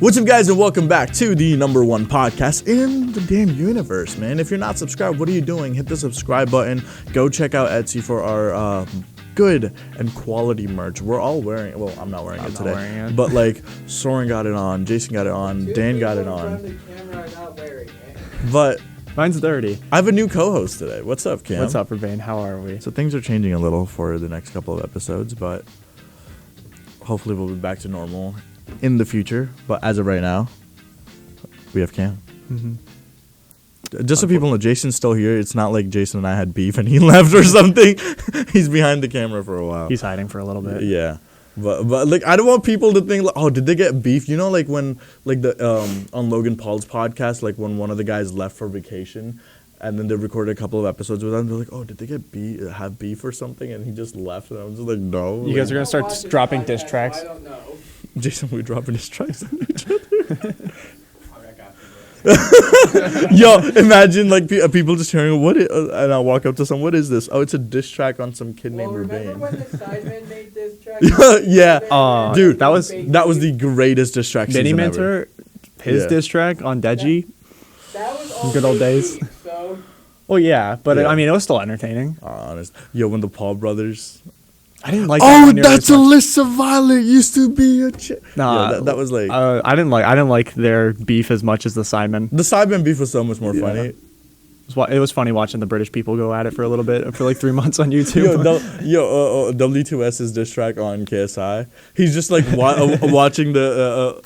What's up, guys, and welcome back to the number one podcast in the damn universe, man. If you're not subscribed, what are you doing? Hit the subscribe button. Go check out Etsy for our good and quality merch. We're all wearing, well, I'm not wearing it today, but like Soren got it on, Jason got it on, Dan got it on. But mine's dirty. I have a new co-host today. What's up, Cam? What's up, Rubane? How are we? So things are changing a little for the next couple of episodes, but hopefully we'll be back to normal in the future. But as of right now, we have Cam. Mm-hmm. Just so people know, Jason's still here. It's not like Jason and I had beef and he left or something. He's behind the camera for a while. He's hiding for a little bit. Yeah. But like, I don't want people to think like, oh, did they get beef? You know, like when like the on Logan Paul's podcast, like when one of the guys left for vacation and then they recorded a couple of episodes with him, they're like, oh, did they have beef or something? And he just left, and I was just like, no. You guys are gonna start dropping diss tracks. I don't know. Jason, we dropping diss tracks on each other. Yo, imagine like people just hearing and I'll walk up to someone. What is this? Oh, it's a diss track on some kid named Rubane. Remember when the Sidemen made diss track? Yeah, dude, that was the greatest diss track. Mini Mentor, his diss track on Deji. That was good old days. So. Well, yeah, but I mean, it was still entertaining. Honest, yo, when the Paul brothers. I didn't like. Oh, that's Alyssa Violet used to be a chick. Nah, yeah, that was like. I didn't like their beef as much as the Sidemen. The Sidemen beef was so much more funny. It was funny watching the British people go at it for a little bit, for like 3 months on YouTube. W2S's diss track on KSI. He's just like watching the.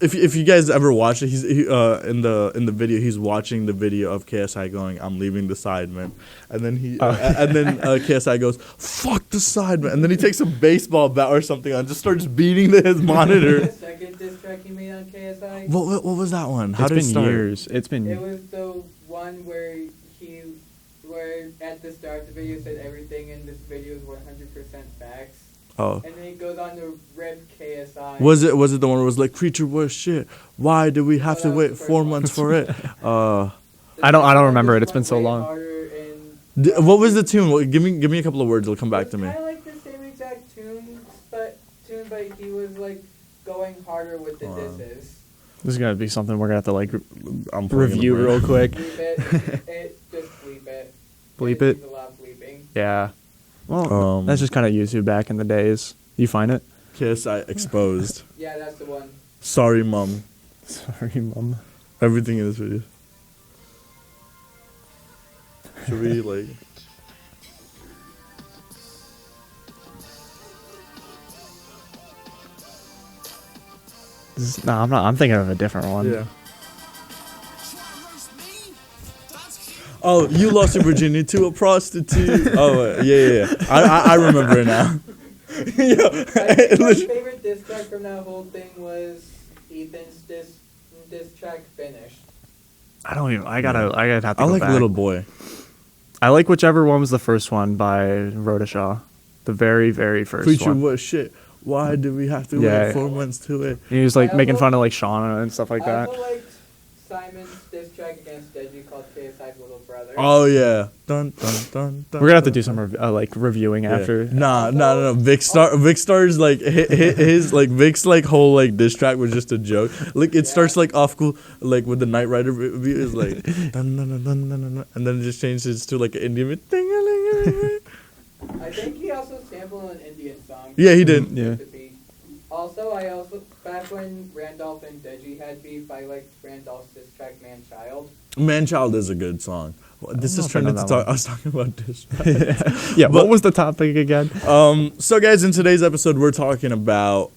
If you guys ever watch it, he's in the video. He's watching the video of KSI going, "I'm leaving the Sidemen," and then KSI goes, "Fuck the Sidemen," and then he takes a baseball bat or something and just starts beating his monitor. The second diss track he made on KSI. What was that one? How did it start? Years. It was the one where at the start of the video said everything in this video is 100% facts. Oh. And then he goes on to rip KSI. Was it the one where it was like, "Creature was shit. Why did we have to wait 4 months for it?" I don't remember it. It's been so long. What was the tune? Give me a couple of words. It'll come back to me. Kind of like the same exact tune, but he was like going harder with the disses. This is gonna be something we're gonna have to like review real quick. Bleep it. Just bleep it. Bleep it. A lot of bleeping. Yeah. Well, that's just kind of YouTube back in the days. You find it? KSI exposed. Yeah, that's the one. Sorry, mom. Sorry, mom. Everything in this video. Should we like? No, I'm not. I'm thinking of a different one. Yeah. Oh, you lost your virginity to a prostitute. Oh, yeah. I remember it now. My favorite diss track from that whole thing was Ethan's diss track Finished. I gotta have to go like back. Little Boy. I like whichever one was the first one by Rodashaw. The very, very first one. Creature was shit. Why did we have to wait 4 months to it? He was like making fun of like Shauna and stuff like that. I also liked Simon's diss track against Deji called KSI's Little Brother. Oh yeah. Dun, dun, dun, dun, We're gonna have to do some reviewing after. No. Vic Star's like his like Vic's like whole like diss track was just a joke. Like it starts like off cool like with the Knight Rider review is like dun, dun, dun, dun, dun, dun, and then it just changes to like an Indian thing. I think he also sampled an Indian song. Yeah, he did. Yeah. Also, back when Randolph and Deji had beef, I liked Randolph's diss track Man Child. Man Child is a good song. This is trending to talk. I was talking about diss tracks. Yeah, what was the topic again? So guys, in today's episode, we're talking about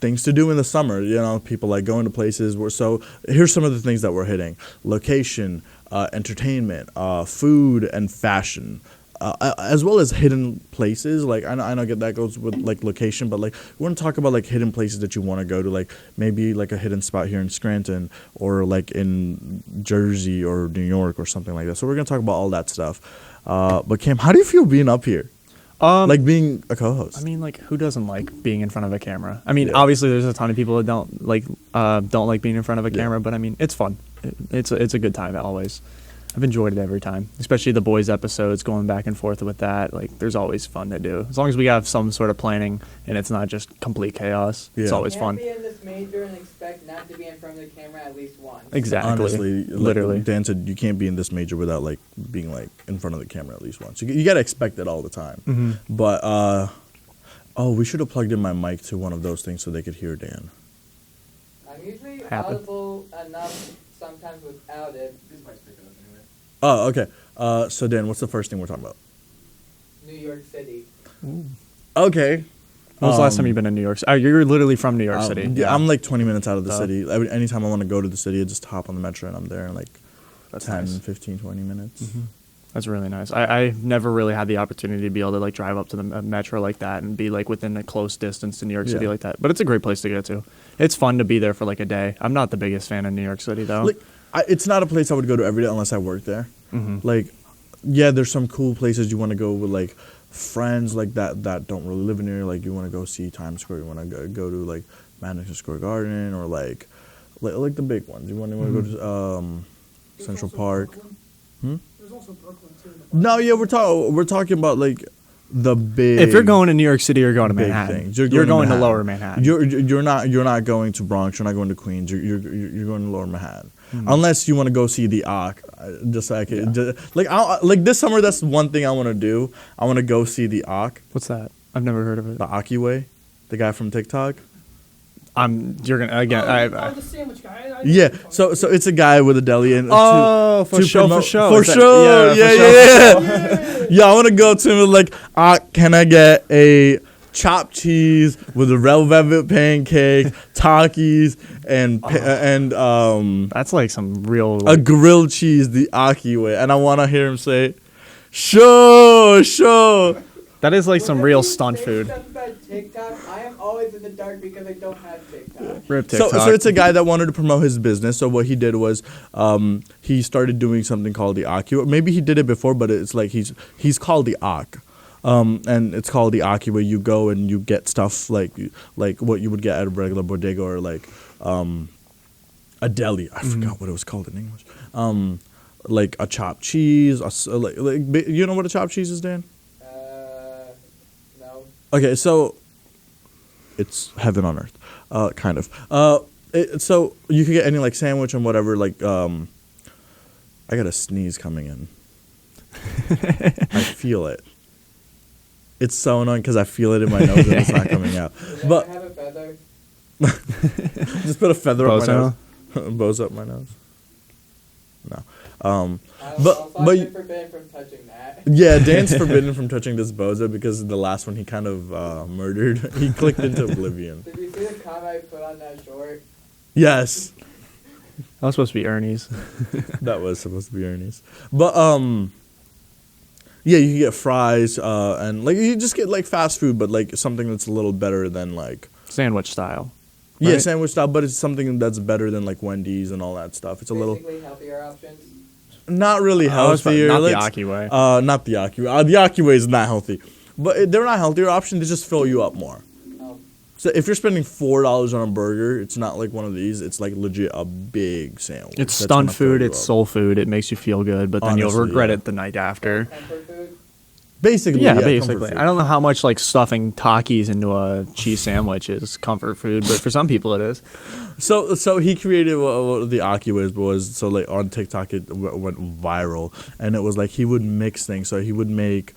things to do in the summer. You know, people like going to places. So here's some of the things that we're hitting: location, entertainment, food, and fashion. As well as hidden places. Like I know that goes with like location, but like we want to talk about like hidden places that you want to go to, like maybe like a hidden spot here in Scranton or like in Jersey or New York or something like that. So we're gonna talk about all that stuff. But Cam, how do you feel being up here? Like being a co-host. I mean, like who doesn't like being in front of a camera? I mean, obviously there's a ton of people that don't like being in front of a camera, but I mean it's fun. It's a good time always. I've enjoyed it every time, especially the boys episodes, going back and forth with that. Like, there's always fun to do. As long as we have some sort of planning and it's not just complete chaos, it's Yeah. always fun. You can't be in this major and expect not to be in front of the camera at least once. Exactly. Honestly, Literally. like Dan said, you can't be in this major without like being like in front of the camera at least once. You gotta expect it all the time. Mm-hmm. But we should have plugged in my mic to one of those things so they could hear Dan. I'm usually Happen. audible enough sometimes without it. This mic's picking up anyway. Oh, okay. So Dan, what's the first thing we're talking about? New York City. Okay. When was the last time you've been in New York? You're literally from New York City. Yeah, I'm like 20 minutes out of the Oh. city. Anytime I want to go to the city, I just hop on the metro and I'm there in like That's 10, nice. 15, 20 minutes. That's really nice. I've never really had the opportunity to be able to like drive up to the metro like that and be like within a close distance to New York City Yeah. like that. But it's a great place to get to. It's fun to be there for like a day. I'm not the biggest fan of New York City though. Like, it's not a place I would go to every day unless I work there. Mm-hmm. Like, yeah, there's some cool places you want to go with like friends like that don't really live in here. Like, you want to go see Times Square. You want to go to like Madison Square Garden or like the big ones. You want to go to Central Park. There's also Brooklyn too. No, yeah, we're talking about like the big. If you're going to New York City, you're going to big Manhattan. things. You're going to Lower Manhattan. You're not going to Bronx. You're not going to Queens. You're going to Lower Manhattan. Unless you want to go see the Arc, just so I could like this summer. That's one thing I want to do. I want to go see the Arc, What's that? I've never heard of it. the Akiway, the guy from TikTok. You're gonna again. The sandwich guy. Yeah, so it's a guy with a deli and For to sure, promote- for sure. for Is that- sure, for yeah. Yeah, I want to go to him and like, can I get a chopped cheese with a red velvet pancake, Takis, and That's like some real. a grilled cheese, the Aki way, and I want to hear him say, "Sure." That is like some Whenever real you stunt say food. stuff about TikTok, I am always in the dark because I don't have TikTok. Rip So, TikTok. so it's a guy that wanted to promote his business. So what he did was, he started doing something called the Aki. Maybe he did it before, but it's like he's called the Ak. And it's called the Aki, where you go and you get stuff like what you would get at a regular bodega or like a deli. I forgot what it was called in English. Like a chopped cheese. You know what a chopped cheese is, Dan? No. Okay, so it's heaven on earth, kind of. So you could get any like sandwich and whatever. Like, I got a sneeze coming in. I feel it. It's so annoying because I feel it in my nose and it's not coming out. Does But have a feather? just put a feather up my Bozo? nose. Bows up my nose. No. I'll But be forbidden from touching that. Yeah, Dan's forbidden from touching this bozo because the last one he kind of murdered. He clicked into oblivion. Did you see the comment I put on that short? Yes, That was supposed to be Ernie's. that was supposed to be Ernie's. But yeah, you can get fries and like you just get like fast food, but like something that's a little better than like Sandwich style. yeah, Right. sandwich style. But it's something that's better than like Wendy's and all that stuff. It's a little Basically healthier options. not really I was healthier. not the Let's- Aki way. Not the Aki. The Aki way is not healthy, but they're not healthier options. They just fill you up more. Oh, So if you're spending $4 on a burger, it's not like one of these. It's like legit a big sandwich. It's that's stunt gonna fill food. you It's up. soul food. It makes you feel good, but then you'll Honestly, regret yeah. it the night after. comfort food. Basically, Yeah, comfort basically. food. I don't know how much like stuffing Takis into a cheese sandwich is comfort food, but for some people it is. So he created what the Aki was. So like on TikTok it went viral, and it was like he would mix things. So he would make,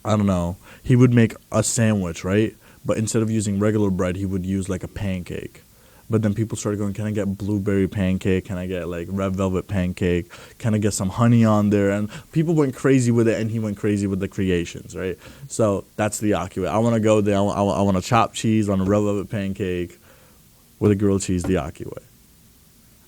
I don't know, he would make a sandwich, right? But instead of using regular bread, he would use like a pancake. But then people started going, can I get blueberry pancake? Can I get like red velvet pancake? Can I get some honey on there? And people went crazy with it, and he went crazy with the creations, right? So that's the Aki way. I want to go there. I want a chopped cheese on a red velvet pancake with a grilled cheese, the Aki way.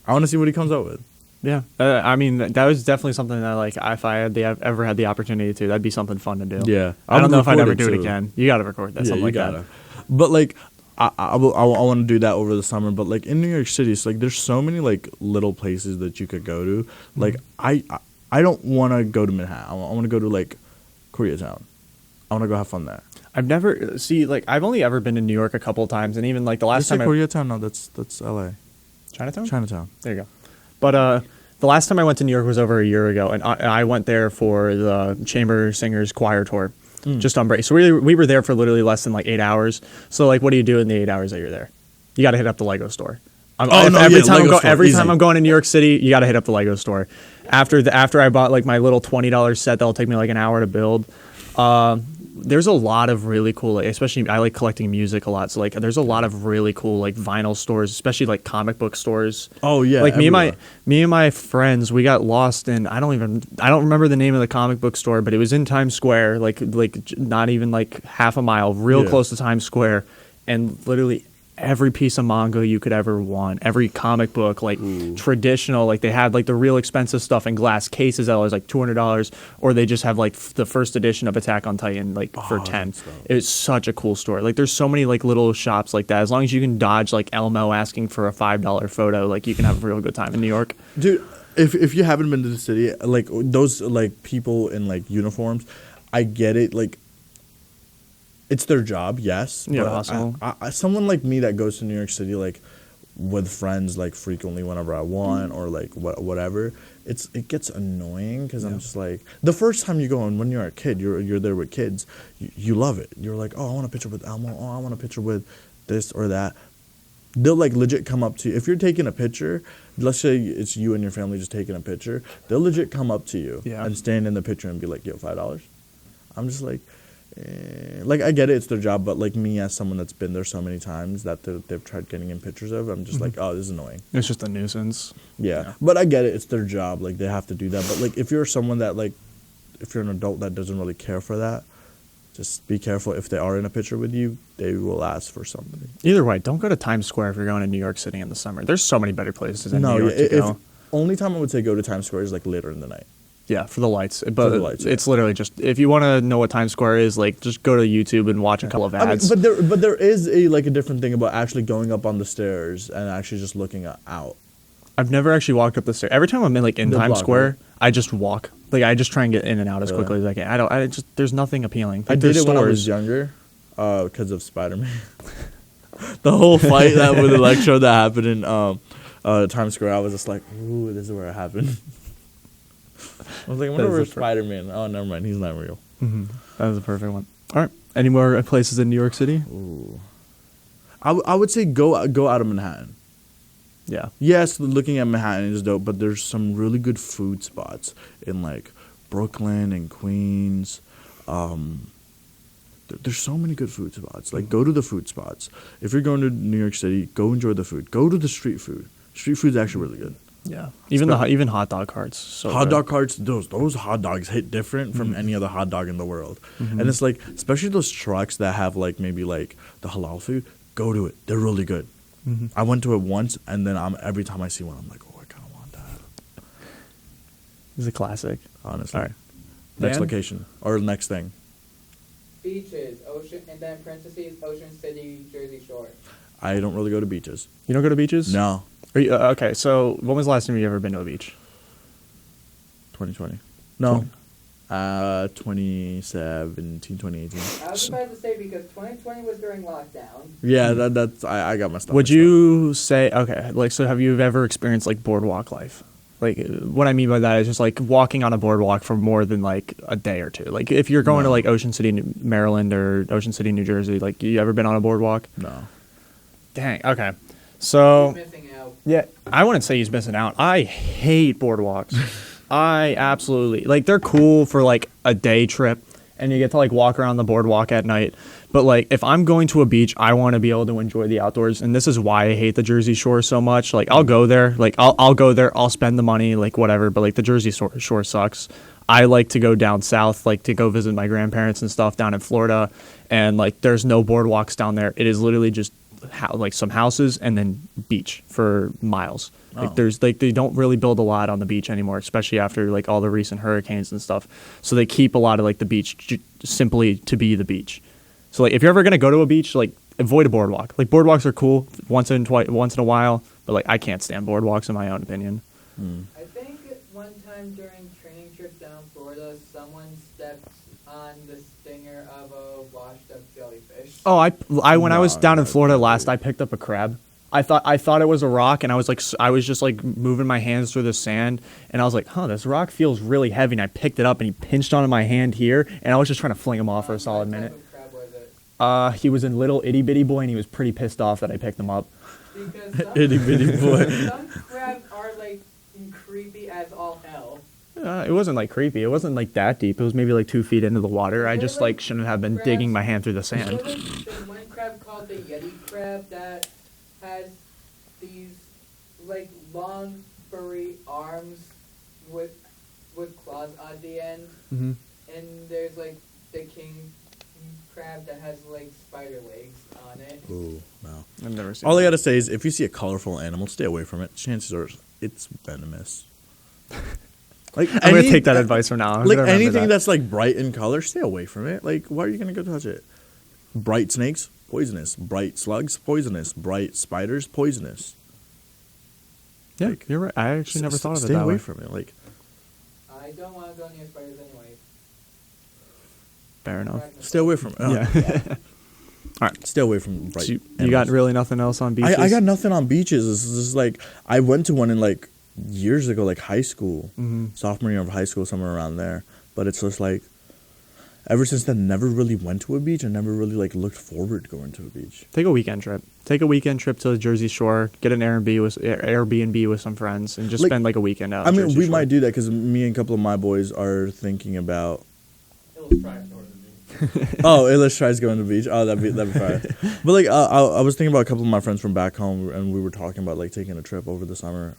I want to see what he comes up with. Yeah, I mean that was definitely something that like if I had ever had the opportunity to, that'd be something fun to do. Yeah. I don't know if I'd ever record do it too. again. You got to record that. Yeah, something you like gotta. that. But like, I want to do that over the summer. But like in New York City, it's like there's so many like little places that you could go to. Like I don't want to go to Manhattan. I want to go to like Koreatown. I want to go have fun there. I've never I've only ever been to New York a couple of times, and even like the last Did time you say Koreatown? No, that's L.A. Chinatown. Chinatown. There you go. But The last time I went to New York was over a year ago, and I went there for the Chamber Singers choir tour, just on break. So we were there for literally less than like 8 hours. So like, what do you do in the 8 hours that you're there? You got to hit up the Lego store. Every time I'm going to New York City, you got to hit up the Lego store. After I bought like my little $20 set that'll take me like an hour to build. There's a lot of really cool, like, especially I like collecting music a lot. So like, there's a lot of really cool like vinyl stores, especially like comic book stores. Oh yeah, like me and my friends, we got lost in I don't remember the name of the comic book store, but it was in Times Square, like not even like half a mile, real close to Times Square, and literally every piece of manga you could ever want, every comic book, like traditional, like they had like the real expensive stuff in glass cases that was like $200, or they just have like the first edition of Attack on Titan like for 10. It's such a cool store. Like there's so many like little shops like that. As long as you can dodge like Elmo asking for a $5 photo, like you can have a real good time in New York. Dude, if you haven't been to the city, like those like people in like uniforms, I get it. Like, it's their job, yes. Yeah, but awesome. Someone like me that goes to New York City like with friends like frequently whenever I want or like whatever, it gets annoying because I'm just like, the first time you go and when you're a kid, you're there with kids, you love it. You're like, oh, I want a picture with Elmo. Oh, I want a picture with this or that. They'll like legit come up to you if you're taking a picture. Let's say it's you and your family just taking a picture. They'll legit come up to you and stand in the picture and be like, yo, $5. I'm just like. Like I get it, it's their job, but like me as someone that's been there so many times that they've tried getting in pictures of, I'm just like, oh, this is annoying. It's just a nuisance. Yeah, but I get it, it's their job, like they have to do that. But like if you're someone that like, if you're an adult that doesn't really care for that, just be careful. If they are in a picture with you, they will ask for something. Either way, don't go to Times Square if you're going to New York City in the summer. There's so many better places in New York to go. Only time I would say go to Times Square is like later in the night. Yeah, for the lights. But it's literally just, if you want to know what Times Square is, like just go to YouTube and watch a couple of ads. I mean, but there is a different thing about actually going up on the stairs and actually just looking out. I've never actually walked up the stairs. Every time I'm in Times Square, right? I just walk. Like I just try and get in and out as quickly as I can. There's nothing appealing. Like, I did it when I was younger, because of Spider-Man. The whole fight with Electro that happened in Times Square, I was just like, ooh, this is where it happened. I was like, I wonder where's Spider-Man. Oh, never mind. He's not real. Mm-hmm. That was a perfect one. All right. Any more places in New York City? Ooh. I would say go out of Manhattan. Yeah. Yes, looking at Manhattan is dope, but there's some really good food spots in like Brooklyn and Queens. There's so many good food spots. Like, go to the food spots. If you're going to New York City, go enjoy the food. Go to the street food. Street food's actually really good. Yeah, even hot dog carts. So hot dog carts, those hot dogs hit different from any other hot dog in the world. Mm-hmm. And it's like, especially those trucks that have like maybe like the halal food, go to it. They're really good. Mm-hmm. I went to it once, and then every time I see one, I'm like, oh, I kind of want that. It's a classic, honestly. All right, next location or next thing. Beaches, ocean, and then parentheses, Ocean City, Jersey Shore. I don't really go to beaches. You don't go to beaches? No. Are you, okay, so when was the last time you ever been to a beach? 2020. No. 2017, 2018. I was about to say because 2020 was during lockdown. Yeah, that's I got my stuff. Would you say, okay, like, so have you ever experienced like boardwalk life? Like, what I mean by that is just like walking on a boardwalk for more than like a day or two. Like, if you're going to like Ocean City, Maryland, or Ocean City, New Jersey, like, you ever been on a boardwalk? No. Dang. Okay. So. He's missing out. Yeah, I wouldn't say he's missing out. I hate boardwalks. I absolutely like. They're cool for like a day trip, and you get to like walk around the boardwalk at night. But like, if I'm going to a beach, I want to be able to enjoy the outdoors, and this is why I hate the Jersey Shore so much. Like, I'll go there, like I'll go there, I'll spend the money, like whatever. But like, the Jersey Shore sucks. I like to go down south, like to go visit my grandparents and stuff down in Florida, and like, there's no boardwalks down there. It is literally just like some houses and then beach for miles. Like, there's like, they don't really build a lot on the beach anymore, especially after like all the recent hurricanes and stuff. So they keep a lot of like the beach simply to be the beach. So like, if you're ever gonna go to a beach, like, avoid a boardwalk. Like, boardwalks are cool once in a while, but like, I can't stand boardwalks in my own opinion. I think one time during training trip down Florida, someone stepped on the of a washed up jellyfish. Oh, I when I was down in Florida last, I picked up a crab. I thought it was a rock, and I was just like moving my hands through the sand, and I was like, huh, this rock feels really heavy, and I picked it up, and he pinched onto my hand here, and I was just trying to fling him off for a solid minute. What type of crab was it? He was a little itty bitty boy, and he was pretty pissed off that I picked him up. Because some, Itty bitty boy. some crabs are like creepy as all hell. It wasn't like creepy. It wasn't like that deep. It was maybe like 2 feet into the water. I just like shouldn't have been digging my hand through the sand. There's one crab called the Yeti crab that has these like long furry arms with claws on the end, Mm-hmm. and there's like the king crab that has like spider legs on it. Ooh, wow. I've never seen. All I that. gotta say is, if you see a colorful animal, stay away from it. Chances are it's venomous. Like I'm gonna take that advice from now. I'm Like gonna remember anything that. that's like bright in color, stay away from it. Like, why are you gonna go touch it? Bright snakes, poisonous. Bright slugs, poisonous. Bright spiders, poisonous. Yeah, like, you're right. I actually never thought of it Stay that away way. from it. Like, I don't want to go near spiders anyway. Fair enough. stay away from it. Yeah. Stay away from bright. So you got animals. really nothing else on beaches? I got nothing on beaches. This is like, I went to one in like years ago, like high school, sophomore year of high school, somewhere around there. But it's just like, ever since then, never really went to a beach. I never really like looked forward to going to a beach. Take a weekend trip. Take a weekend trip to the Jersey Shore. Get an Airbnb with some friends, and just Like, spend like a weekend out. I at mean, Jersey we Shore. might do that because me and a couple of my boys are thinking about. Oh, let's try going to the beach. Oh, that'd be fine. But like, I was thinking about a couple of my friends from back home, and we were talking about like taking a trip over the summer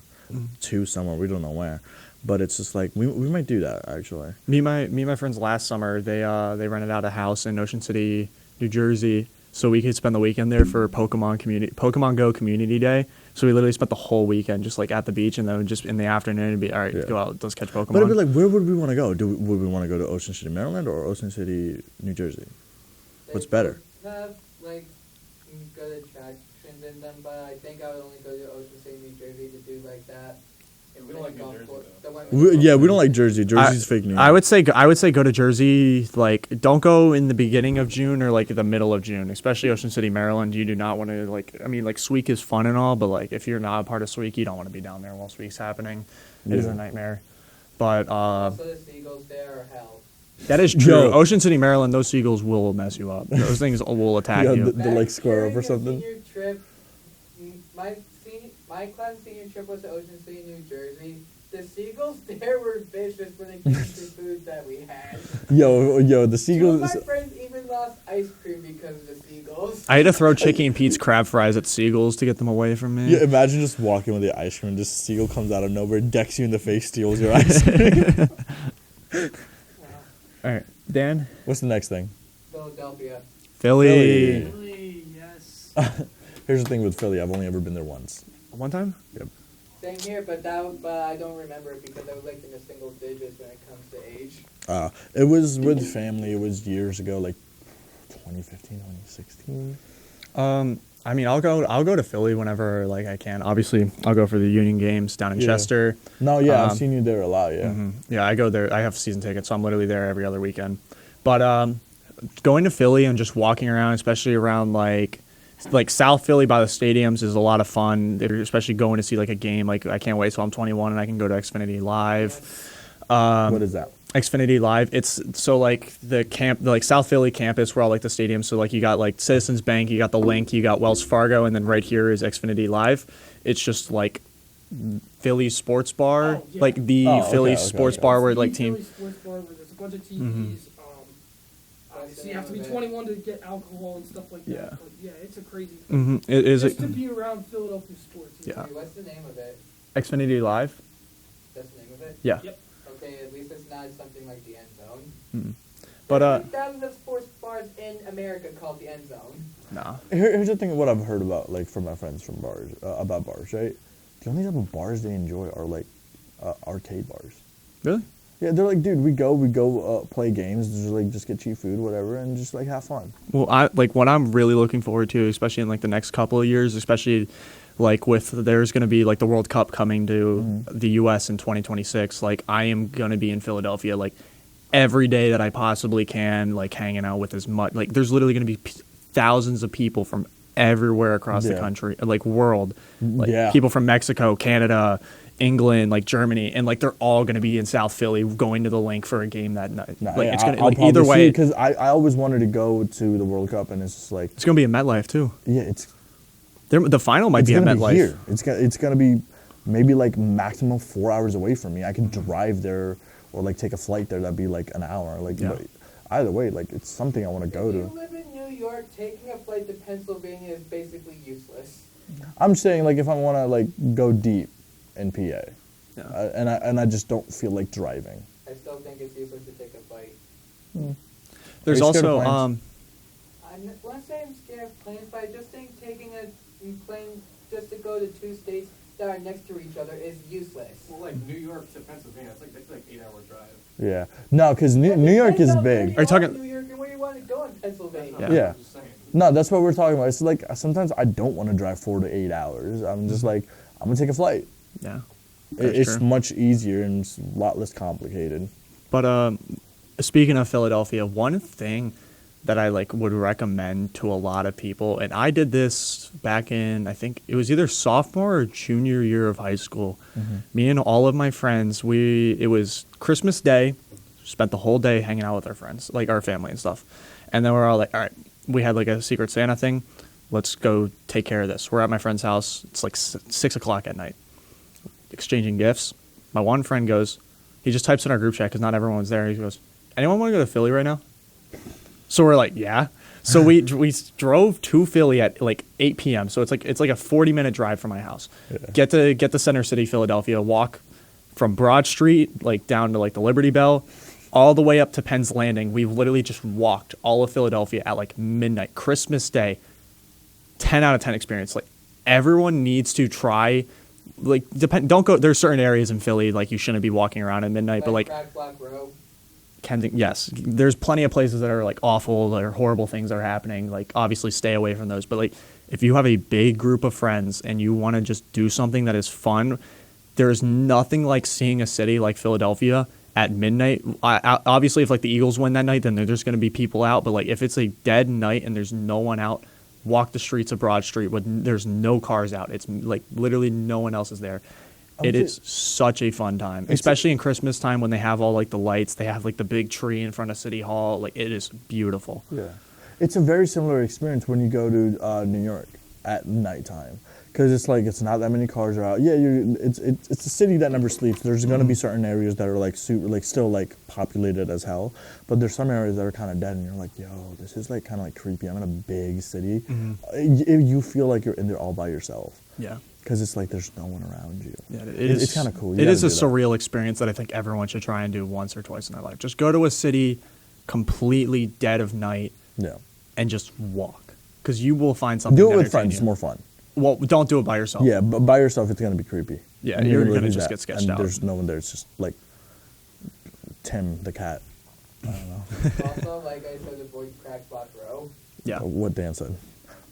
to somewhere. We don't know where, but it's just like we might do that actually. Me and my friends last summer, they rented out a house in Ocean City, New Jersey, so we could spend the weekend there for Pokemon Go Community Day. So we literally spent the whole weekend just like at the beach, and then just in the afternoon it'd be all right, Yeah. go out, let's catch Pokemon. But it'd be like, where would we want to go? Would we want to go to Ocean City, Maryland, or Ocean City, New Jersey? What's better? They have like good attractions in them, but I think I would only go to Ocean City, New Jersey to do like that. We don't like New golf Jersey, course- though. the one with the Yeah, golf we don't course. like Jersey. Jersey's fake news. I would say go to Jersey. Like, don't go in the beginning of June or like the middle of June, especially Ocean City, Maryland. You do not want to like. I mean, like Sweek is fun and all, but like if you're not a part of Sweek, you don't want to be down there while Sweek's happening. It is Yeah. a nightmare. But Also, the seagulls there are hell. that is true. Yo. Ocean City, Maryland. Those seagulls will mess you up. Those things will attack Yeah, you. the like square up During or the something. Senior trip, my class senior trip was to Ocean City, New Jersey. The seagulls there were vicious when it came to food that we had. Yo, the Two of my seagulls. friends even lost ice cream because of the seagulls. I had to throw Chicky and Pete's crab fries at seagulls to get them away from me. Yeah, imagine just walking with the ice cream, and just seagull comes out of nowhere, decks you in the face, steals your ice cream. All right, Dan, What's the next thing? Philadelphia. Philly. Philly. Really, yes. Here's the thing with Philly. I've only ever been there once. One time. Same here, but I don't remember it because I was like in the single digits when it comes to age. It was with family. It was years ago, like 2015, 2016. I mean, I'll go to Philly whenever like I can. Obviously, I'll go for the Union games down in Yeah. Chester. No, yeah, I've Um, seen you there a lot. Yeah. Yeah, I go there. I have season tickets, so I'm literally there every other weekend. But going to Philly and just walking around, especially around like South Philly by the stadiums, is a lot of fun. Especially going to see like a game. Like I can't wait till I'm 21 and I can go to Xfinity Live. What is that? Xfinity Live. It's so like the South Philly campus where all like the stadiums. So like you got like Citizens Bank, you got the Link, you got Wells Fargo, and then right here is Xfinity Live. It's just like Philly sports bar, Oh, yeah. like the Oh, okay, Philly okay, sports okay. bar where The like Philly team. Sports bar where there's a bunch of TVs. Mhm. Obviously, you have to be 21 to get alcohol and stuff like that. Yeah. But yeah, it's a crazy thing. It is Just to be around Philadelphia sports. Yeah. Wait, what's the name of it? Xfinity Live. That's the name of it? Yeah. Yep. Okay, at least it's not something like the End Zone. But There are thousands of sports bars in America called the End Zone. nah. Here's the thing. What I've heard about, like, from my friends from bars, about bars, right? The only type of bars they enjoy are like arcade bars. Really? Yeah, they're like, dude, we go play games, just get cheap food, whatever, and just like have fun. Well, what I'm really looking forward to, especially in like the next couple of years, especially like there's going to be like the World Cup coming to the U.S. in 2026. Like I am going to be in Philadelphia like every day that I possibly can, like hanging out with as much. Like there's literally going to be thousands of people from everywhere across the Yeah. country, like world. Like Yeah. people from Mexico, Canada, England, like Germany, and like they're all going to be in South Philly going to the link for a game that night. Nah, Like yeah, it's going to I'll like either probably way, because I always wanted to go to the World Cup, and it's just like, it's going to be in MetLife too. yeah, it's The final might be at gonna be MetLife. here. It's gonna be maybe like maximum 4 hours away from me. I can drive there or like take a flight there. That'd be like an hour. Like, Yeah. but either way, like it's something I want to go If you to. live in New York, taking a flight to Pennsylvania is basically useless. I'm saying like if I want to like go deep in PA, Yeah. and I just don't feel like driving. I still think it's useless to take a flight. There's Are you scared of also planes? When I say I'm scared of planes, but I just think taking a plane just to go to two states that are next to each other is useless. Well, like New York to Pennsylvania, it's like 8-hour drive. Yeah, no, because New York is big. Are you talking- New York and where you want to go in Pennsylvania? Yeah. Yeah. I'm just saying. No, that's what we're talking about. It's like sometimes I don't want to drive 4 to 8 hours. I'm just like I'm gonna take a flight. yeah. That's It's true. much easier and it's a lot less complicated. But speaking of Philadelphia, one thing that I like would recommend to a lot of people, and I did this back in, I think it was either sophomore or junior year of high school. Me and all of my friends, it was Christmas Day, spent the whole day hanging out with our friends, like our family and stuff. And then we're all like, all right, we had like a Secret Santa thing. Let's go take care of this. We're at my friend's house. It's like 6 o'clock at night. Exchanging gifts. My one friend goes, he just types in our group chat because not everyone was there. He goes, anyone want to go to Philly right now? So we're like, yeah. So we drove to Philly at like 8 p.m. So it's like a 40-minute drive from my house. Get to Center City, Philadelphia. Walk from Broad Street like down to like the Liberty Bell, all the way up to Penn's Landing. We literally just walked all of Philadelphia at like midnight, Christmas Day. 10 out of 10 experience. Like everyone needs to try. Like don't go. There's certain areas in Philly like you shouldn't be walking around at midnight, but like Crack Block Row. yes, there's plenty of places that are like awful or horrible things are happening. Like obviously stay away from those. But like if you have a big group of friends and you want to just do something that is fun, there's nothing like seeing a city like Philadelphia at midnight. Obviously, if like the Eagles win that night, then there's going to be people out. But like if it's a dead night and there's no one out, walk the streets of Broad Street when there's no cars out. It's like literally no one else is there. It is such a fun time, especially in Christmas time when they have all like the lights. They have like the big tree in front of City Hall. Like it is beautiful. Yeah, it's a very similar experience when you go to New York at nighttime, because it's like it's not that many cars are out. Yeah, it's a city that never sleeps. There's gonna be certain areas that are like super, like still like populated as hell, but there's some areas that are kind of dead, and you're like, yo, this is like kind of like creepy. I'm in a big city. You feel like you're in there all by yourself. Yeah. Because it's like there's no one around you. Yeah, It's kind of cool. You It is a gotta do that. surreal experience that I think everyone should try and do once or twice in their life. Just go to a city completely dead of night Yeah. and just walk, because you will find something. Do it to with entertain friends. you. It's more fun. Well, don't do it by yourself. Yeah, but by yourself, it's gonna be creepy. Yeah, And you're gonna gonna do just that, get sketched and out. There's no one there. It's just like Tim the cat. I don't know Also, like I said, avoid Crack Block Row. Yeah. what Dan said.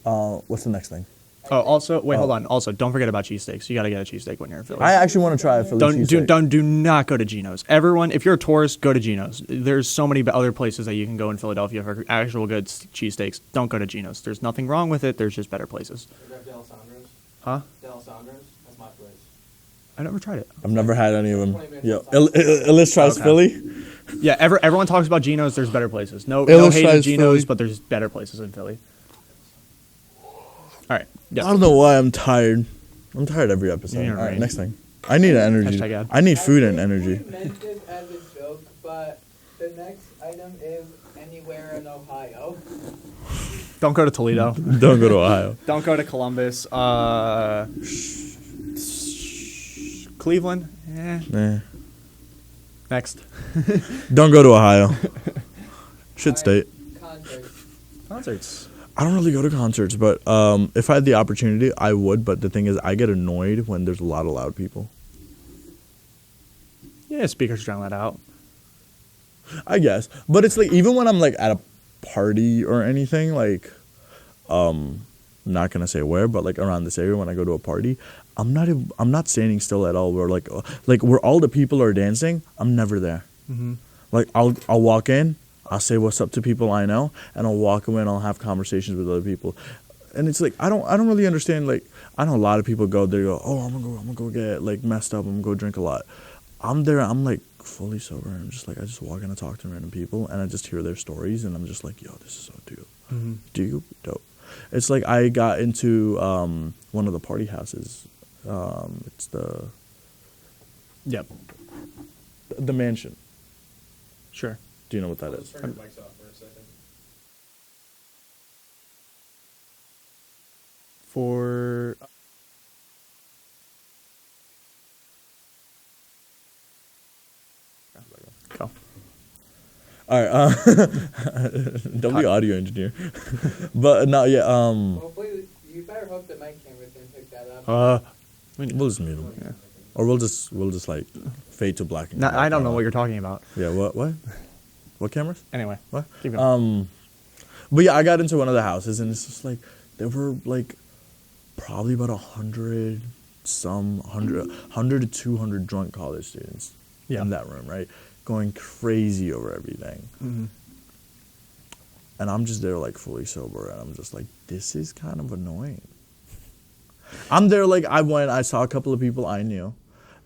What's the next thing? Oh, also, wait, hold on. Also, don't forget about cheesesteaks. You got to get a cheesesteak when you're in Philly. I actually want to try a Philly cheesesteak. Do not go to Geno's. Everyone, if you're a tourist, go to Geno's. There's so many other places that you can go in Philadelphia for actual good cheesesteaks. Don't go to Geno's. There's nothing wrong with it. There's just better places. You grab D'Alessandro's? Huh? D'Alessandro's? That's my place. I never tried it. I've never had any of them. 20 minutes Yo, outside. Ellis tries Okay. Philly. Yeah, everyone talks about Geno's. There's better places. No Illustrious hate in Geno's, Philly. but there's better places in Philly. All right. I Yeah. don't know why I'm tired. I'm tired every episode. You're All right, right. next thing. I need energy. Hashtag ad. I need food and I energy. briefly meant this as a joke, but the next item is anywhere in Ohio. Don't go to Toledo. Don't go to Ohio. Don't go to Columbus. Cleveland. Nah. Next. Don't go to Ohio. Shit state. Concerts. Concerts. I don't really go to concerts, but if I had the opportunity, I would. But the thing is, I get annoyed when there's a lot of loud people. Yeah, speakers drown that out. I guess, but it's like even when I'm like at a party or anything, like, not gonna say where, but like around this area when I go to a party, I'm not standing still at all. Where like where all the people are dancing, I'm never there. Mm-hmm. Like I'll walk in, I'll say what's up to people I know, and I'll walk away and I'll have conversations with other people. And it's like I don't really understand. Like I know a lot of people go there, go, oh, I'm gonna go get like messed up. I'm gonna go drink a lot. I'm there. I'm like fully sober. And I'm just like I just walk in and talk to random people, and I just hear their stories, and I'm just like, yo, this is so dope. Dope. It's like I got into one of the party houses. It's the mansion. Sure. Do you know what that is? Turn your mics off for a second. For go. All right. Don't be audio engineer. But no, yeah. Hopefully, you better hope the mic cameras can pick that up. We'll just mute them. Yeah. Or we'll just like fade to black. And No, I don't know what you're talking about. Yeah. What cameras? Anyway, What? keep going. But yeah, I got into one of the houses, and it's just like there were like probably about 100 to 200 drunk college students in that room, right? Going crazy over everything. Mm-hmm. And I'm just there like fully sober, and I'm just like, this is kind of annoying. I'm there like I saw a couple of people I knew,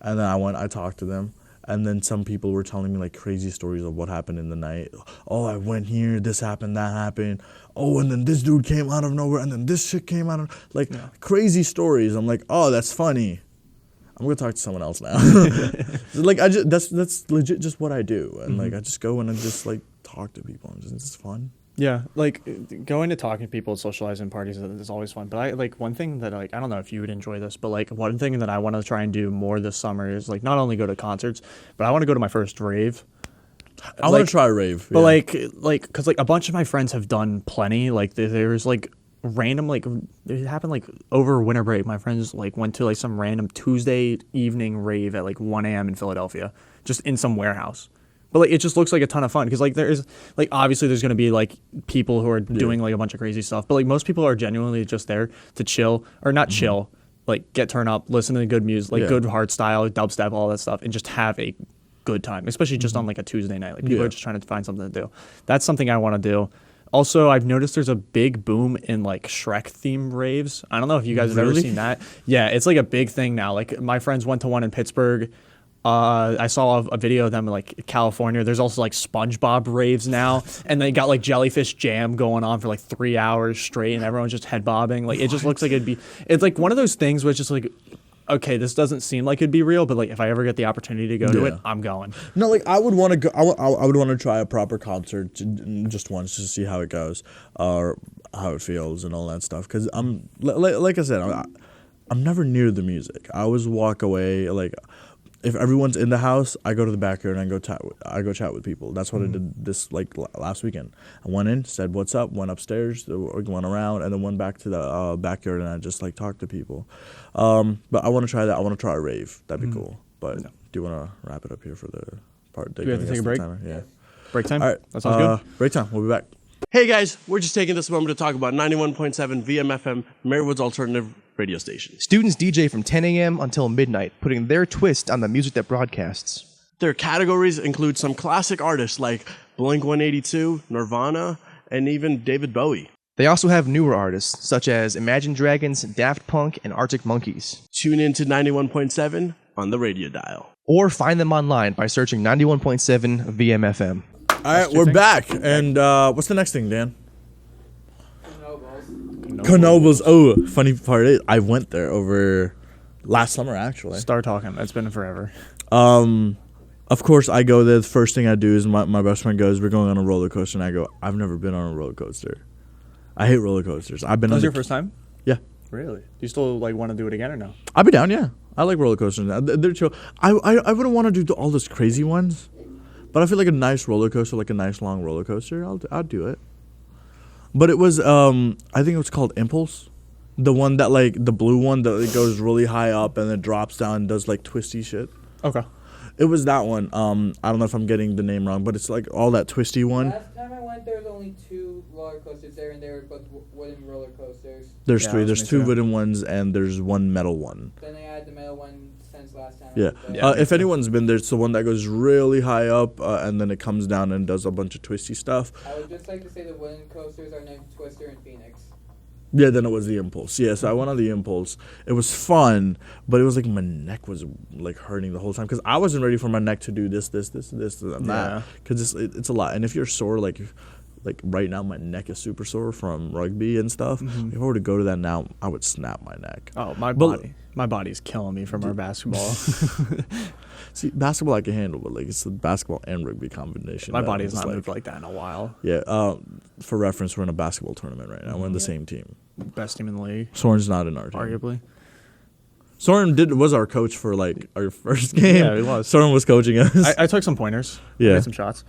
and then I talked to them, and then some people were telling me like crazy stories of what happened in the night. Oh, I went here, this happened, that happened. Oh, and then this dude came out of nowhere, and then this shit came out of crazy stories. I'm like, oh, that's funny. I'm gonna talk to someone else now. Like that's legit just what I do, and like I just go and I just like talk to people, and it's fun. Yeah, like going to talking to people, socializing parties is always fun. But I like one thing that like I don't know if you would enjoy this, but like one thing that I want to try and do more this summer is like not only go to concerts, but I want to go to my first rave. I want to try a rave, but like because like a bunch of my friends have done plenty. Like there's like random like it happened like over winter break. My friends like went to like some random Tuesday evening rave at like 1 a.m. in Philadelphia, just in some warehouse. But like it just looks like a ton of fun because like there is like obviously there's gonna be like people who are doing like a bunch of crazy stuff, but like most people are genuinely just there to chill or not chill, like get turned up, listen to good music, like good hard style, dubstep, all that stuff, and just have a good time, especially just on like a Tuesday night. Like people are just trying to find something to do. That's something I want to do. Also, I've noticed there's a big boom in like Shrek themed raves. I don't know if you guys have ever seen that. Yeah, it's like a big thing now. Like my friends went to one in Pittsburgh. I saw a video of them in like California. There's also like SpongeBob raves now, and they got like Jellyfish Jam going on for like 3 hours straight, and everyone's just head bobbing. Like it just looks like it's like one of those things where it's just like, okay, this doesn't seem like it'd be real, but like if I ever get the opportunity to go to it, I'm going. No, like I would want to go. I would want to try a proper concert just once to see how it goes, or how it feels and all that stuff. Because I'm like I said, I'm never near the music. I always walk away like. If everyone's in the house, I go to the backyard and I go chat with people. That's what I did this like last weekend. I went in, said what's up, went upstairs, went around, and then went back to the backyard and I just like talked to people. But I want to try that. I want to try a rave. That'd be cool. But do you want to wrap it up here for the part? Do we have to take a break? Timer? Yeah. Break time? All right. That sounds good. Break time. We'll be back. Hey guys, we're just taking this moment to talk about 91.7 VMFM, Marywood's alternative radio station. Students DJ from 10 a.m. until midnight, putting their twist on the music that broadcasts. Their categories include some classic artists like Blink-182, Nirvana, and even David Bowie. They also have newer artists, such as Imagine Dragons, Daft Punk, and Arctic Monkeys. Tune in to 91.7 on the radio dial. Or find them online by searching 91.7 VMFM. All right, we're back. And what's the next thing, Dan? Knoebels. Oh, funny part is I went there over last summer actually. Start talking. It's been forever. Of course I go there. The first thing I do is my best friend goes, we're going on a roller coaster, and I go, I've never been on a roller coaster. I hate roller coasters. I've been. That was your first time? Yeah. Really? Do you still like want to do it again or no? I'd be down. Yeah, I like roller coasters. They're chill. I wouldn't want to do all those crazy ones, but I feel like a nice roller coaster, like a nice long roller coaster, I'll do it. But it was, I think it was called Impulse. The one that, like, the blue one that it goes really high up and then drops down and does, like, twisty shit. Okay. It was that one. I don't know if I'm getting the name wrong, but it's, like, all that twisty one. Last time I went, there was only 2 roller coasters there, and they were both wooden roller coasters. There's 3. There's 2 wooden ones, and there's 1 metal one. Then they had the metal one since last time. Yeah. If anyone's been there, it's the one that goes really high up, and then it comes down and does a bunch of twisty stuff. I would just like to say the wooden coasters are named Twister and Phoenix. Yeah, then it was the Impulse. Yeah, so I went on the Impulse. It was fun, but it was like my neck was like hurting the whole time because I wasn't ready for my neck to do this, and Yeah. that. Because it's a lot. And if you're sore, like right now, my neck is super sore from rugby and stuff. If I were to go to that now, I would snap my neck. Oh, But- my body's killing me from our basketball. See, basketball I can handle, but like it's the basketball and rugby combination. My that body's is, not moved like that in a while. Yeah. For reference, we're in a basketball tournament right now. We're in the same team. Best team in the league, Soren's not in our team. arguably. Soren was our coach for like our first game. Yeah, he was. Soren was coaching us. I took some pointers. Yeah. Made some shots.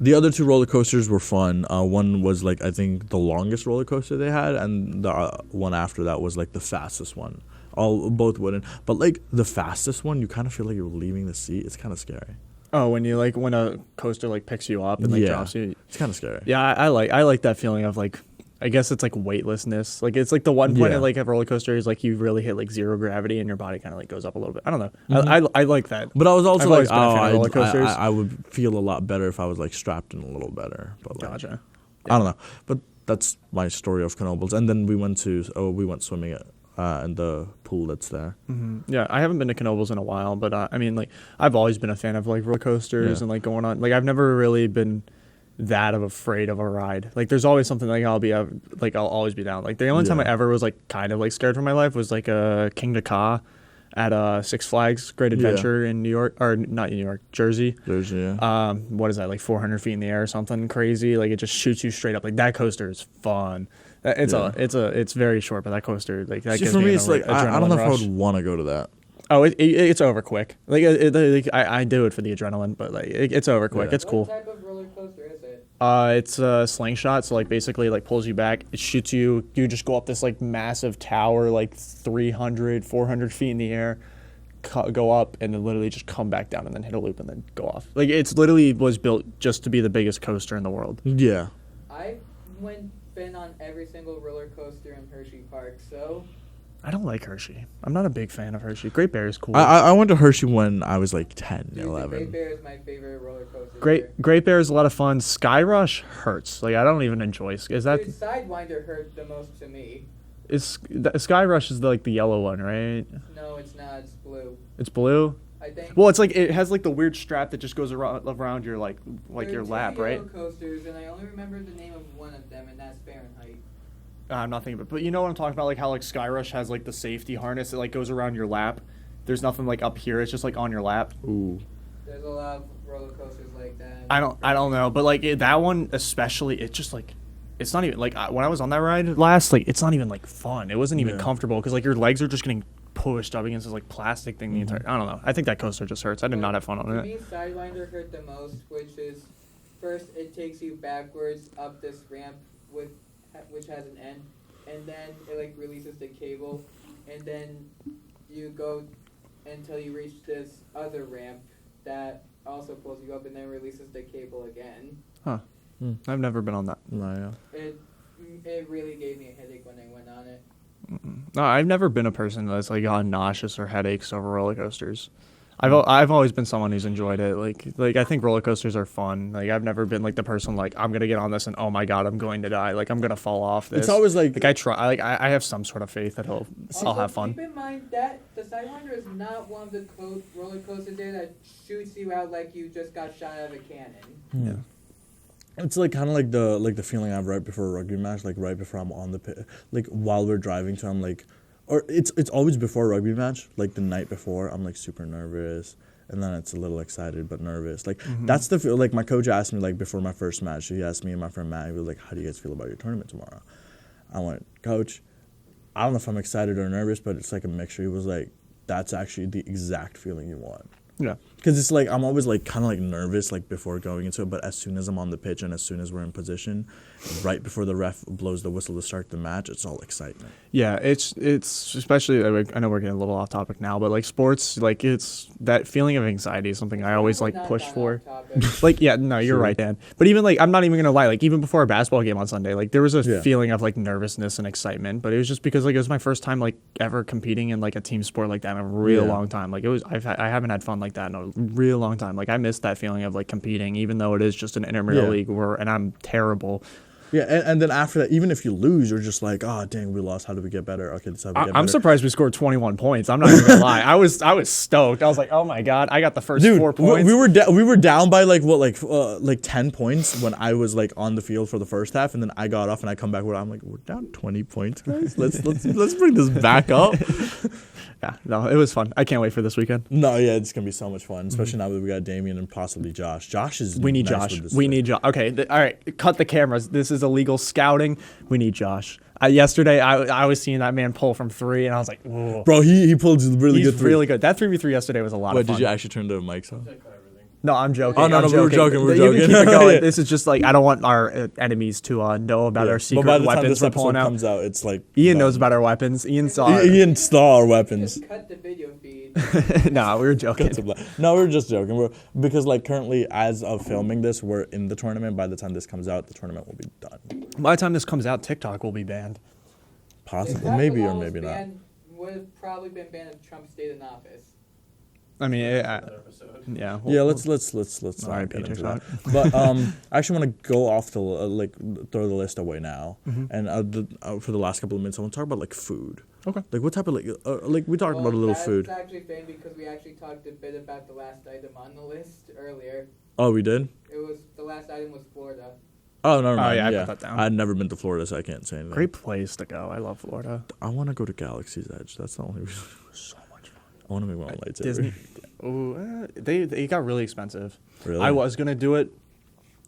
The other two roller coasters were fun. One was like I think the longest roller coaster they had, and the one after that was like the fastest one. Both wooden, but like the fastest one, you kind of feel like you're leaving the seat. It's kind of scary. Oh, when a coaster like picks you up and like Yeah. drops you. It's kind of scary. Yeah, I like that feeling of like, I guess it's like weightlessness. Like it's like the one point Yeah. of like a roller coaster is like you really hit like zero gravity and your body kind of like goes up a little bit. I don't know. I like that. But I was also I've like, always been a fan of roller coasters. I would feel a lot better if I was like strapped in a little better. But like, Gotcha. I don't know. But that's my story of Knoebels. And then we went swimming in the pool that's there. Yeah, I haven't been to Knoebels in a while, but I mean, like, I've always been a fan of like roller coasters Yeah. and like going on. Like, I've never really been that afraid of a ride. Like, there's always something like I'll always be down. Like, the only time I Yeah. ever was like kind of like scared for my life was like King to Ka at Six Flags Great Adventure in New York, or not in New York, Jersey. There's yeah. What is that, like 400 feet in the air or something crazy? Like, it just shoots you straight up. Like, that coaster is fun. It's very short, but that coaster, like, that See, gives for me, an it's like I adrenaline don't know rush. if I would want to go to that. Oh, it's over quick. Like, I do it for the adrenaline, but like it's over quick. Yeah. It's cool. What type of roller coaster is it? It's a slingshot, so like basically like pulls you back. It shoots you. You just go up this like massive tower, like 300, 400 feet in the air, go up, and then literally just come back down and then hit a loop and then go off. Like, it's literally was built just to be the biggest coaster in the world. Yeah. I've been on every single roller coaster in Hershey Park, so I don't like Hershey. I'm not a big fan of Hershey. Great Bear is cool. I went to Hershey when I was like 10, dude, 11. the Great Bear is my favorite roller coaster. Great Bear is a lot of fun. Sky Rush hurts. Like, I don't even enjoy. Is that Dude, Sidewinder hurt the most to me. Sky Rush is the yellow one, right? No, it's not. It's blue. It's blue. I think. Well, it's like it has like the weird strap that just goes around your like There are your two lap, yellow right? coasters, and I only remember the name of one of them, and that's Fahrenheit. I'm not thinking about, but you know what I'm talking about, like how like Sky Rush has like the safety harness that like goes around your lap. There's nothing like up here; it's just like on your lap. Ooh. There's a lot of roller coasters like that. I don't know, but like that one especially, it's just like, it's not even like when I was on that ride last, like it's not even like fun. It wasn't even Yeah. comfortable because like your legs are just getting pushed up against this like plastic thing the entire. I don't know. I think that coaster just hurts. I did not have fun on To it. me, Sidewinder hurt the most, which is first it takes you backwards up this ramp which has an end, and then it like releases the cable, and then you go until you reach this other ramp that also pulls you up and then releases the cable again. Huh. I've never been on that. No, yeah. It really gave me a headache when I went on it. No, I've never been a person that's like gotten nauseous or headaches over roller coasters. I've always been someone who's enjoyed it. Like I think roller coasters are fun. Like, I've never been like the person like I'm gonna get on this and oh my god I'm going to die. Like, I'm gonna fall off this. It's always like I try. Like, I have some sort of faith that I'll Also, have fun. Keep in mind that the Sidewinder is not one of the roller coasters there that shoots you out like you just got shot out of a cannon. Yeah. It's like kind of like the feeling I have right before a rugby match, like right before I'm on the pit, like while we're driving to, I'm like, or it's always before a rugby match, like the night before, I'm like super nervous, and then it's a little excited but nervous. Like that's the feel. Like my coach asked me like before my first match, he asked me and my friend Matt, he was like, "How do you guys feel about your tournament tomorrow?" I went, "Coach, I don't know if I'm excited or nervous, but it's like a mixture." He was like, "That's actually the exact feeling you want." Yeah. Because it's like I'm always like kind of like nervous like before going into it, but as soon as I'm on the pitch and as soon as we're in position, right before the ref blows the whistle to start the match, it's all excitement. Yeah, it's especially, I know we're getting a little off topic now, but like sports, like it's that feeling of anxiety is something I always like Not push gone for. off topic. Like, yeah, no, you're right, Dan. But even like, I'm not even gonna lie, like even before a basketball game on Sunday, like there was a Yeah. feeling of like nervousness and excitement, but it was just because like it was my first time like ever competing in like a team sport like that in a real Yeah. long time. Like I haven't had fun like that in a real long time. Like I missed that feeling of like competing, even though it is just an intramural Yeah. league and I'm terrible. Yeah, and then after that, even if you lose, you're just like, oh dang, we lost. How do we get better? Okay, this is how we get better. I'm surprised we scored 21 points. I'm not even gonna lie. I was stoked. I was like, oh my god, I got the first 4 points. We were down by like 10 points when I was like on the field for the first half, and then I got off and I come back where I'm like, we're down 20 points, guys. Let's bring this back up. Yeah, no, it was fun. I can't wait for this weekend. No, yeah, it's gonna be so much fun, especially now that we got Damien and possibly Josh. Josh is. We need nice Josh. with this We thing. need Josh. Okay, all right. Cut the cameras. This is illegal scouting. We need Josh. Yesterday, I was seeing that man pull from 3, and I was like, whoa. Bro, he pulled really He's good. 3. really good. That 3v3 yesterday was a lot Wait, of fun. did you actually turn the mics on? No, I'm joking. Oh, no, I'm we were joking, we were You can joking. keep it going. Yeah. This is just like, I don't want our enemies to know about our secret but by the time weapons this we're episode pulling out. comes out, it's like Ian knows about our weapons. Ian saw it. Ian saw our weapons. Just cut the video feed. Nah, we were joking. No, we're just joking. Because like currently, as of filming this, we're in the tournament. By the time this comes out, the tournament will be done. By the time this comes out, TikTok will be banned. Possibly, maybe or maybe not. Would have probably been banned if Trump stayed in office. I mean, Another episode. yeah. Yeah, let's All right, not get into TikTok. that. But I actually want to go off the like throw the list away now, and for the last couple of minutes, I want to talk about like food. Okay. Like what type of like we talked about a little food. That's actually funny because we actually talked a bit about the last item on the list earlier. Oh, we did. It was the last item was Florida. Oh no, Oh, yeah, I put that down. I'd never been to Florida, so I can't say anything. Great place to go. I love Florida. I want to go to Galaxy's Edge. That's the only reason. So much fun. I want to make my own lightsaber. Disney. They got really expensive. Really? I was gonna do it.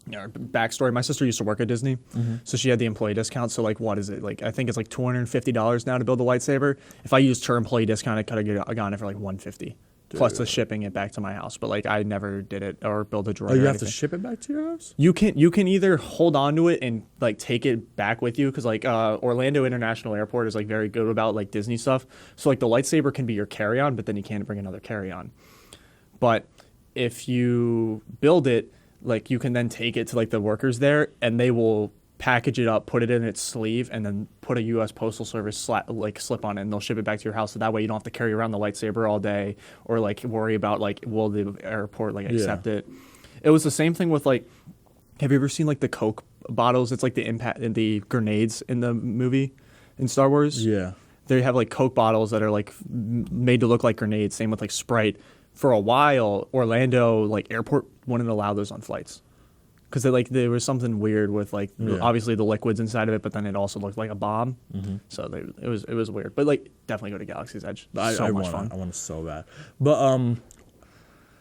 Backstory: my sister used to work at Disney, so she had the employee discount. So like, what is it? Like, I think it's like $250 now to build a lightsaber. If I used her employee discount, I could have gotten it for like $150 plus the shipping it back to my house. But like, I never did it or build a droid. Oh, you or have to anything. ship it back to your house? You can either hold on to it and like take it back with you because like Orlando International Airport is like very good about like Disney stuff. So like the lightsaber can be your carry-on, but then you can't bring another carry-on. But if you build it, like you can then take it to like the workers there, and they will package it up, put it in its sleeve, and then put a U.S. Postal Service slip on it, and they'll ship it back to your house. So that way you don't have to carry around the lightsaber all day or like worry about like will the airport like accept it. It was the same thing with like, have you ever seen like the Coke bottles? It's like the grenades in the movie in Star Wars. Yeah. They have like Coke bottles that are like made to look like grenades. Same with like Sprite. For a while, Orlando like airport wouldn't allow those on flights because there was something weird with like obviously the liquids inside of it, but then it also looked like a bomb. So it was weird. But like definitely go to Galaxy's Edge. So much fun. I want it so bad. But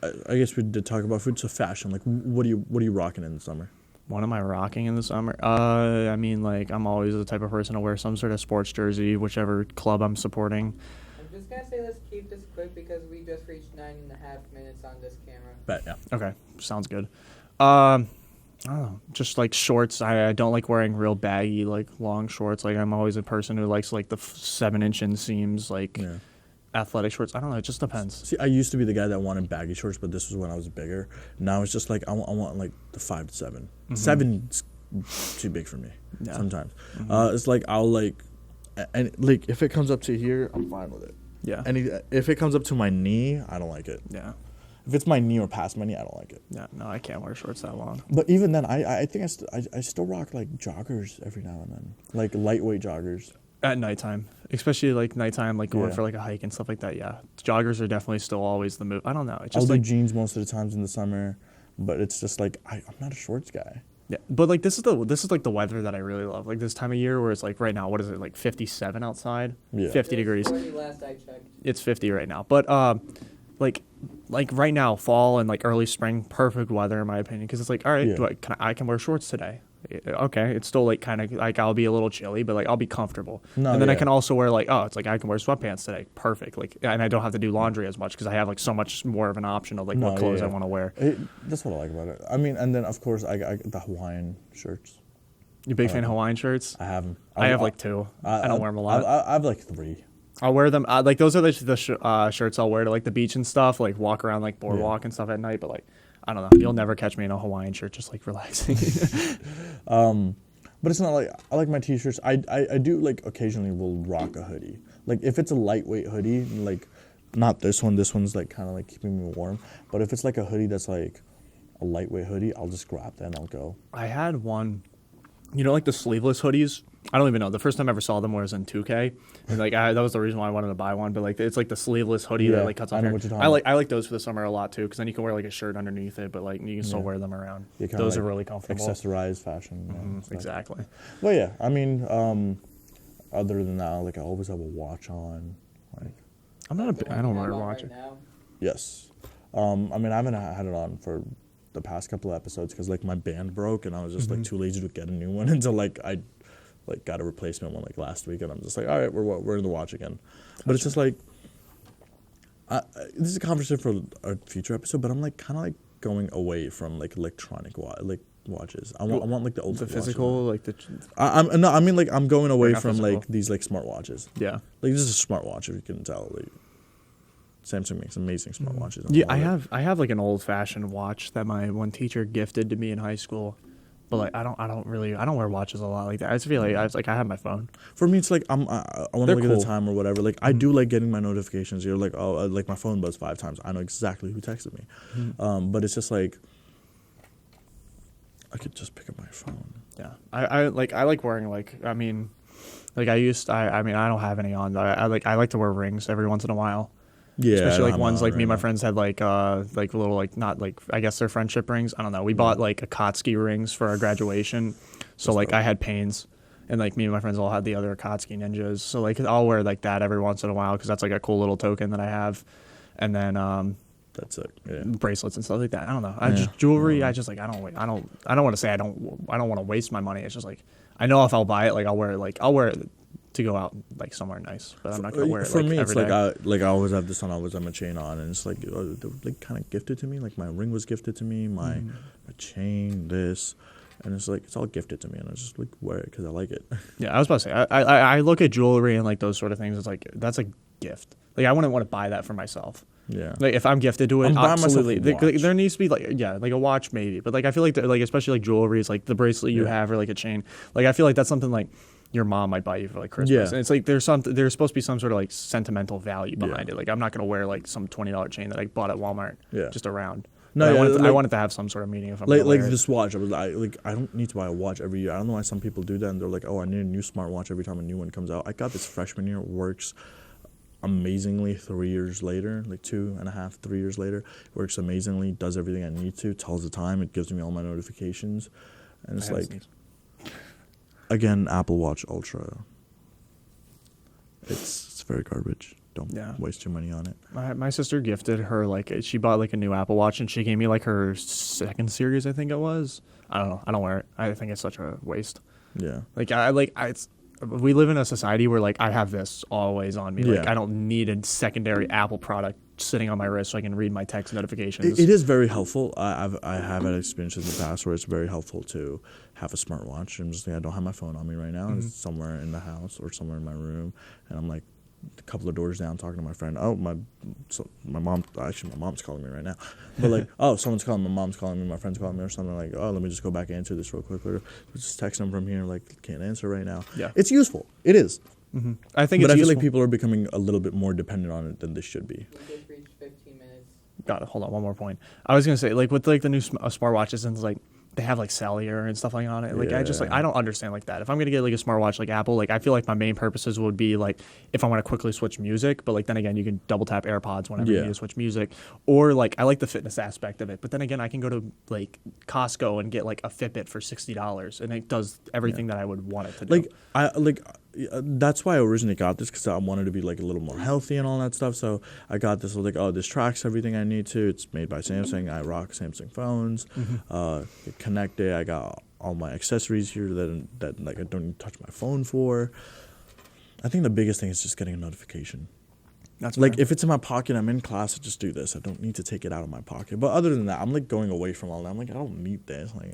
I guess we did talk about food. So fashion, like what are you rocking in the summer? What am I rocking in the summer? I mean, like I'm always the type of person to wear some sort of sports jersey, whichever club I'm supporting. I'm just gonna say let's keep this quick because we just reached 9.5 minutes on this camera. Bet, yeah. Okay, sounds good. I don't know, just like shorts. I don't like wearing real baggy, like long shorts. Like I'm always a person who likes like the 7-inch inseams, like athletic shorts. I don't know. It just depends. See, I used to be the guy that wanted baggy shorts, but this was when I was bigger. Now it's just like I want like the 5 to 7. 7's too big for me sometimes. It's like I'll like, and like if it comes up to here, I'm fine with it. Yeah. And if it comes up to my knee, I don't like it. Yeah. If it's my knee or past my knee, I don't like it. Yeah. No, I can't wear shorts that long. But even then, I think I still rock like joggers every now and then, like lightweight joggers. At nighttime, especially like nighttime, like going Yeah. for like a hike and stuff like that. Yeah. Joggers are definitely still always the move. I don't know. It's I'll just do like jeans most of the times in the summer, but it's just like I'm not a shorts guy. yeah. But like this is like the weather that I really love. Like this time of year where it's like right now, what is it, like 57 outside? Yeah. 50 degrees. 40 last I checked. It's 50 right now. But like right now, fall and like early spring, perfect weather in my opinion. Because it's like, all right, Yeah. I can wear shorts today. Okay, it's still like kind of like I'll be a little chilly, but like I'll be comfortable. No, and then I yeah. can also wear like it's like I can wear sweatpants today, perfect. Like and I don't have to do laundry as much because I have like so much more of an option of like No, what clothes yeah. I want to wear. That's what I like about it. I mean, and then of course I the Hawaiian shirts. You a big fan of Hawaiian shirts? I have them. I have like 2. I don't wear them a lot. I have like 3. I'll wear them. Like those are the shirts I'll wear to like the beach and stuff, like walk around like boardwalk and stuff at night. But like I don't know, you'll never catch me in a Hawaiian shirt just like relaxing. But it's not like I like my t-shirts. I do like occasionally will rock a hoodie. Like if it's a lightweight hoodie, like not this one. This one's like kind of like keeping me warm. But if it's like a hoodie that's like a lightweight hoodie, I'll just grab that and I'll go. I had one You know, like the sleeveless hoodies. I don't even know. The first time I ever saw them was in 2K, and like that was the reason why I wanted to buy one. But like it's like the sleeveless hoodie Yeah, that like cuts off. I know Hair. what you're talking I like those for the summer a lot too, because then you can wear like a shirt underneath it, but like you can still Yeah. wear them around. You kinda, Those like, are really comfortable. Accessorized fashion. You know, and stuff. Exactly. Well, yeah. I mean, other than that, like I always have a watch on. Like, I'm not a big, I don't wear a Right watch. now. yes. I mean, I haven't had it on for the past couple of episodes because like my band broke and I was just like too lazy to get a new one until like I like got a replacement one like last week and I'm just like, all right, we're in the watch again. But it's just like, this is a conversation for a future episode. But I'm like kind of like going away from like electronic watches. I want like the old The school physical, like the watches. No, I mean like I'm going away not from physical. like these like smartwatches. yeah. Like this is a smartwatch if you can tell. Like, Samsung makes amazing smartwatches. Yeah, I have like an old fashioned watch that my one teacher gifted to me in high school, but like I don't wear watches a lot like that. I just feel like I have my phone. For me, it's like I want to They're look at cool. the time or whatever. Like I do like getting my notifications. You're like, oh, like my phone buzzed 5 times. I know exactly who texted me. But it's just like I could just pick up my phone. Yeah, I like wearing like I mean I don't have any on. I like to wear rings every once in a while. Yeah, Especially like ones like me and my friends had like little like not like I guess they're friendship rings. I don't know. We bought like Akatsuki rings for our graduation. So like I had Pains and like me and my friends all had the other Akatsuki ninjas. So like I'll wear like that every once in a while because that's like a cool little token that I have. And then That's it. Yeah. bracelets and stuff like that. I don't know. I just jewelry. I just like I don't want to say I don't want to waste my money. It's just like I know if I'll buy it, like I'll wear it to go out like somewhere nice, but I'm not gonna wear it. For like, me, it's every like day. I always have this on. I always have my chain on, and it's like they were like kind of gifted to me. Like my ring was gifted to me, my chain, this, and it's like it's all gifted to me, and I just like wear it because I like it. Yeah, I was about to say I look at jewelry and like those sort of things. It's like that's a gift. Like I wouldn't want to buy that for myself. Yeah. Like if I'm gifted to it, I'm buying myself a absolutely. watch. There needs to be like a watch maybe, but like I feel like like especially like jewelry is like the bracelet you have or like a chain. Like I feel like that's something like your mom might buy you for like Christmas. Yeah. And it's like there's supposed to be some sort of like sentimental value behind it. Like I'm not gonna wear like some $20 chain that I bought at Walmart just around. No, But yeah, I want it to have some sort of meaning if I'm like gonna wear it. this watch. I don't need to buy a watch every year. I don't know why some people do that, and they're like, oh, I need a new smartwatch every time a new one comes out. I got this freshman year. It works amazingly 3 years later, like 2.5, 3 years later. It works amazingly, does everything I need to, tells the time, it gives me all my notifications. And it's like, again, Apple Watch Ultra. It's very garbage. Don't waste your money on it. My sister gifted her she bought like a new Apple Watch and she gave me like her 2nd series, I think it was. I don't know. I don't wear it. I think it's such a waste. Yeah. We live in a society where like I have this always on me. Like Yeah. I don't need a secondary Apple product sitting on my wrist so I can read my text notifications. It is very helpful. I have had experiences in the past where it's very helpful to have a smartwatch. I'm just like, I don't have my phone on me right now. It's somewhere in the house or somewhere in my room, and I'm like a couple of doors down talking to my friend. Oh, my mom. Actually, my mom's calling me right now. But like, oh, someone's calling. My mom's calling me. My friend's calling me or something. Like, oh, let me just go back and answer this real quick. Or just text them from here. Like, can't answer right now. Yeah. It's useful. It is. I think But it's I feel useful. like people are becoming a little bit more dependent on it than they should be. We just reached 15 minutes. Got it. Hold on, one more point. I was gonna say like with like the new smartwatches and like they have like cellular and stuff like on it. Like I just like I don't understand like that. If I'm gonna get like a smartwatch like Apple, like I feel like my main purposes would be like if I want to quickly switch music, but like then again you can double tap AirPods whenever you need to switch music. Or like I like the fitness aspect of it, but then again I can go to like Costco and get like a Fitbit for $60 and it does everything that I would want it to do. That's why I originally got this because I wanted to be like a little more healthy and all that stuff. So I got this like, oh, this tracks everything I need to. It's made by Samsung. I rock Samsung phones. Connected. I got all my accessories here that like I don't need to touch my phone for. I think the biggest thing is just getting a notification. That's like fair. if it's in my pocket, I'm in class, I just do this. I don't need to take it out of my pocket. But other than that, I'm like going away from all that. I'm like I don't need this. Like,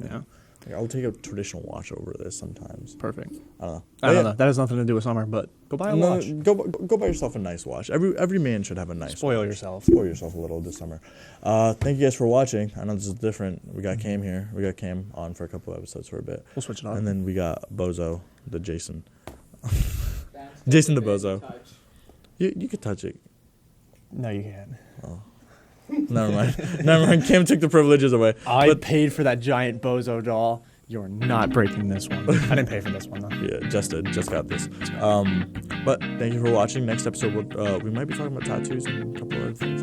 I'll take a traditional watch over this sometimes. Perfect. I don't know. I don't know. That has nothing to do with summer, but go buy a watch. Go buy yourself a nice watch. Every man should have a nice Spoil watch. yourself. Spoil yourself a little this summer. Thank you guys for watching. I know this is different. We got Cam here. We got Cam on for a couple of episodes for a bit. We'll switch it up. And then we got Bozo, the Jason. That's Jason the big Bozo. touch. You could touch it. No, you can't. Never mind. Never mind. Cam took the privileges away. I paid for that giant Bozo doll. You're not breaking this one. I didn't pay for this one though. Yeah, just got this. But thank you for watching. Next episode, we might be talking about tattoos and a couple other things.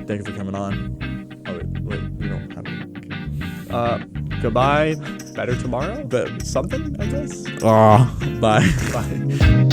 Thank you for coming on. Oh wait, we don't have it. Goodbye. Better tomorrow. But something, I guess. Bye. Bye.